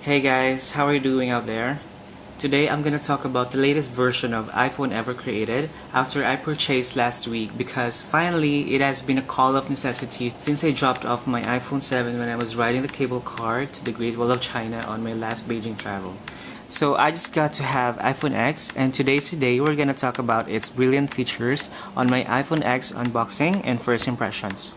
Hey guys, how are you doing out there? Today I'm gonna talk about the latest version of iPhone ever created after I purchased last week because finally it has been a call of necessity since I dropped off my iPhone 7 when I was riding the cable car to the Great Wall of China on my last Beijing travel. So I just got to have iPhone X, and today's the day we're gonna talk about its brilliant features on my iPhone X unboxing and first impressions.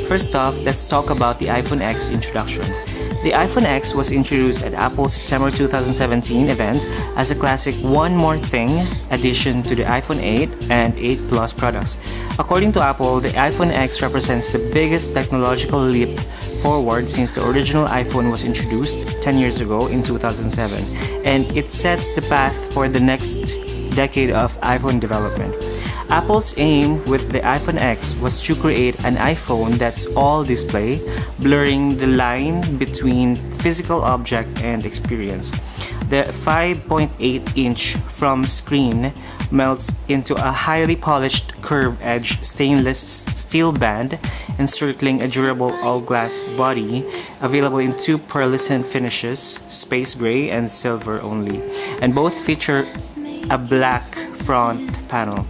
First off, let's talk about the iPhone X introduction. The iPhone X was introduced at Apple's September 2017 event as a classic One More Thing addition to the iPhone 8 and 8 Plus products. According to Apple, the iPhone X represents the biggest technological leap forward since the original iPhone was introduced 10 years ago in 2007, and it sets the path for the next decade of iPhone development. Apple's aim with the iPhone X was to create an iPhone that's all display, blurring the line between physical object and experience. The 5.8-inch from screen melts into a highly polished curved-edge stainless steel band encircling a durable all-glass body available in two pearlescent finishes, space gray and silver only, and both feature a black front panel.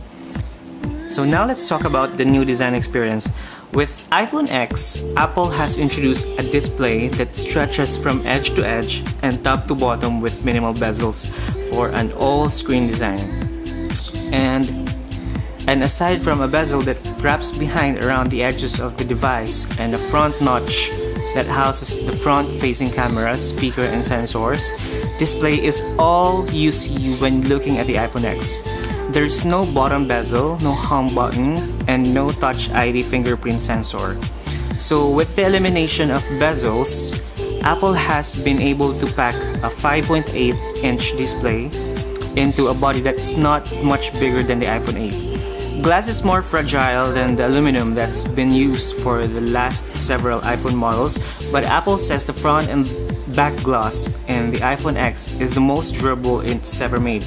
So now let's talk about the new design experience. With iPhone X, Apple has introduced a display that stretches from edge to edge and top to bottom with minimal bezels for an all-screen design. And aside from a bezel that wraps behind around the edges of the device and a front notch that houses the front-facing camera, speaker, and sensors, display is all you see when looking at the iPhone X. There's no bottom bezel, no home button, and no Touch ID fingerprint sensor. So with the elimination of bezels, Apple has been able to pack a 5.8-inch display into a body that's not much bigger than the iPhone 8. Glass is more fragile than the aluminum that's been used for the last several iPhone models, but Apple says the front and back glass in the iPhone X is the most durable it's ever made.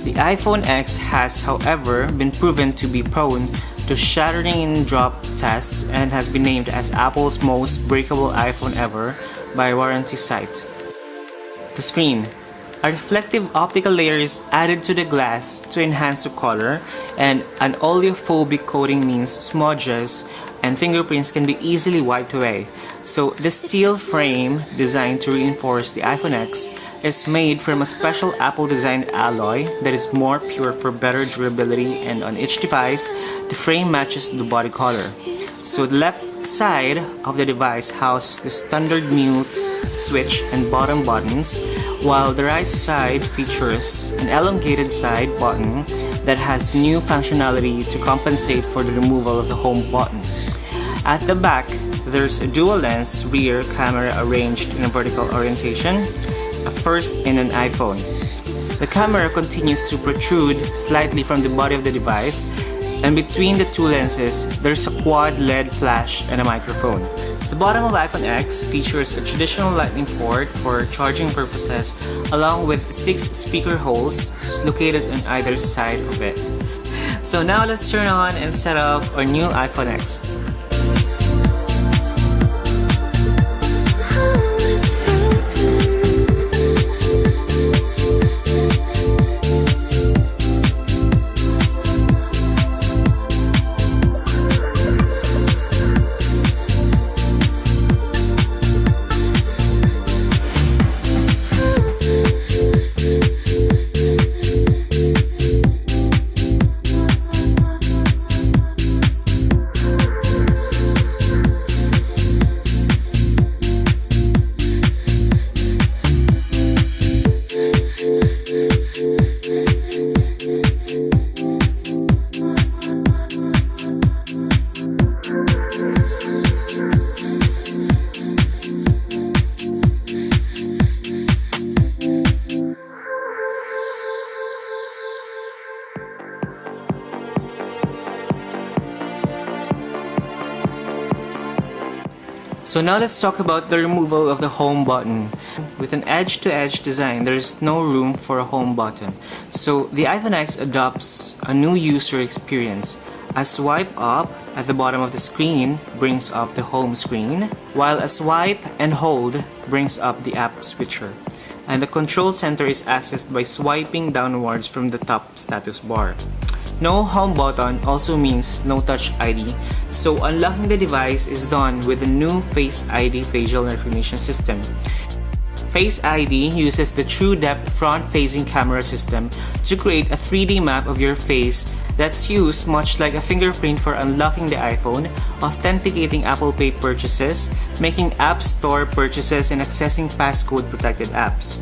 The iPhone X has, however, been proven to be prone to shattering in drop tests and has been named as Apple's most breakable iPhone ever by Warranty Site. The screen. A reflective optical layer is added to the glass to enhance the color, and an oleophobic coating means smudges and fingerprints can be easily wiped away. So the steel frame designed to reinforce the iPhone X is made from a special Apple-designed alloy that is more pure for better durability, and on each device, the frame matches the body color. So the left side of the device houses the standard mute, switch, and bottom buttons, while the right side features an elongated side button that has new functionality to compensate for the removal of the home button. At the back, there's a dual-lens rear camera arranged in a vertical orientation, a first in an iPhone. The camera continues to protrude slightly from the body of the device, and between the two lenses, there's a quad LED flash and a microphone. The bottom of iPhone X features a traditional lightning port for charging purposes, along with 6 speaker holes located on either side of it. So now let's turn on and set up our new iPhone X. So now let's talk about the removal of the home button. With an edge-to-edge design, there is no room for a home button. So the iPhone X adopts a new user experience. A swipe up at the bottom of the screen brings up the home screen, while a swipe and hold brings up the app switcher. And the control center is accessed by swiping downwards from the top status bar. No home button also means no touch ID, so unlocking the device is done with the new Face ID facial recognition system. Face ID uses the TrueDepth front-facing camera system to create a 3D map of your face that's used much like a fingerprint for unlocking the iPhone, authenticating Apple Pay purchases, making App Store purchases, and accessing passcode-protected apps.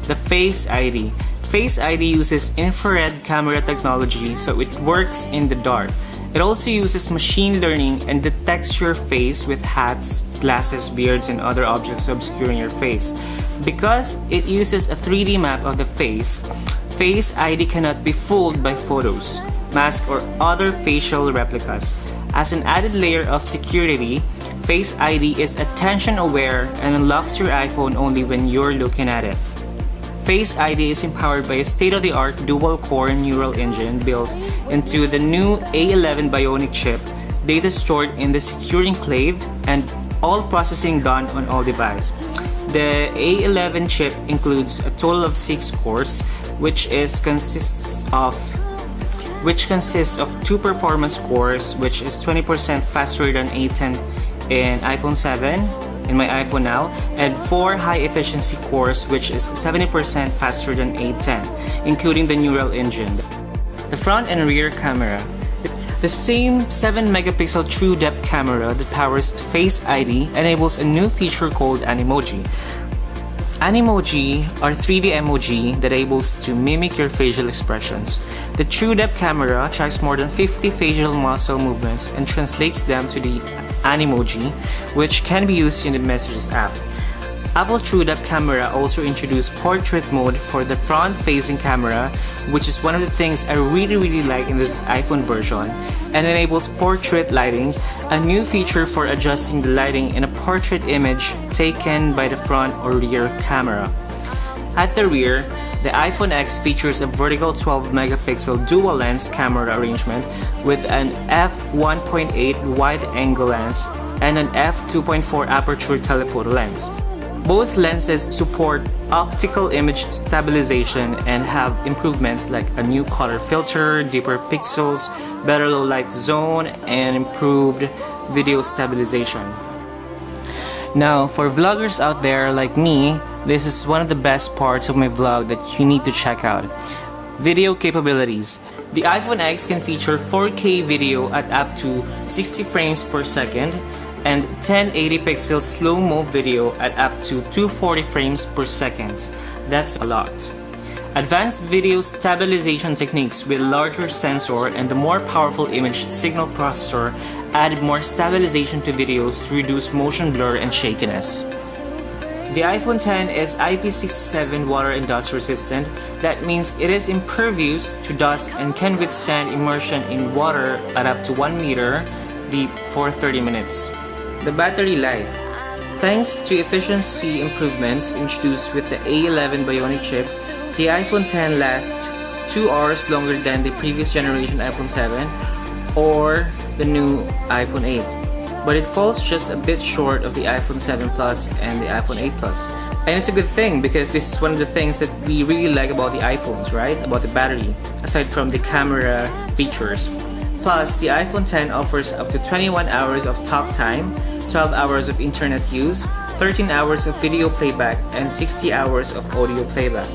The Face ID. Face ID uses infrared camera technology, so it works in the dark. It also uses machine learning and detects your face with hats, glasses, beards, and other objects obscuring your face. Because it uses a 3D map of the face, Face ID cannot be fooled by photos, masks, or other facial replicas. As an added layer of security, Face ID is attention aware and unlocks your iPhone only when you're looking at it. Face ID is empowered by a state-of-the-art dual-core neural engine built into the new A11 Bionic chip, data stored in the secure enclave, and all processing done on all devices. The A11 chip includes a total of 6 cores, which consists of 2 performance cores, which is 20% faster than A10 in iPhone 7. In my iPhone now, and 4 high-efficiency cores, which is 70% faster than A10, including the neural engine. The front and rear camera. The same 7-megapixel TrueDepth camera that powers Face ID enables a new feature called Animoji. Animoji are 3D emoji that enables to mimic your facial expressions. The TrueDepth camera tracks more than 50 facial muscle movements and translates them to the Animoji, which can be used in the Messages app. Apple TrueDepth camera also introduced portrait mode for the front-facing camera, which is one of the things I really like in this iPhone version, and enables portrait lighting, a new feature for adjusting the lighting in a portrait image taken by the front or rear camera. At the rear, the iPhone X features a vertical 12-megapixel dual-lens camera arrangement with an f1.8 wide-angle lens and an f2.4 aperture telephoto lens. Both lenses support optical image stabilization and have improvements like a new color filter, deeper pixels, better low light zone, and improved video stabilization. Now, for vloggers out there like me, this is one of the best parts of my vlog that you need to check out. Video capabilities. The iPhone X can feature 4K video at up to 60 frames per second and 1080 pixel slow-mo video at up to 240 frames per second. That's a lot. Advanced video stabilization techniques with larger sensor and the more powerful image signal processor added more stabilization to videos to reduce motion blur and shakiness. The iPhone X is IP67 water and dust resistant. That means it is impervious to dust and can withstand immersion in water at up to 1 meter deep for 30 minutes. The battery life. Thanks to efficiency improvements introduced with the A11 Bionic chip, the iPhone X lasts 2 hours longer than the previous generation iPhone 7 or the new iPhone 8. But it falls just a bit short of the iPhone 7 Plus and the iPhone 8 Plus. And it's a good thing because this is one of the things that we really like about the iPhones, right? About the battery, aside from the camera features. Plus, the iPhone X offers up to 21 hours of talk time, 12 hours of internet use, 13 hours of video playback, and 60 hours of audio playback.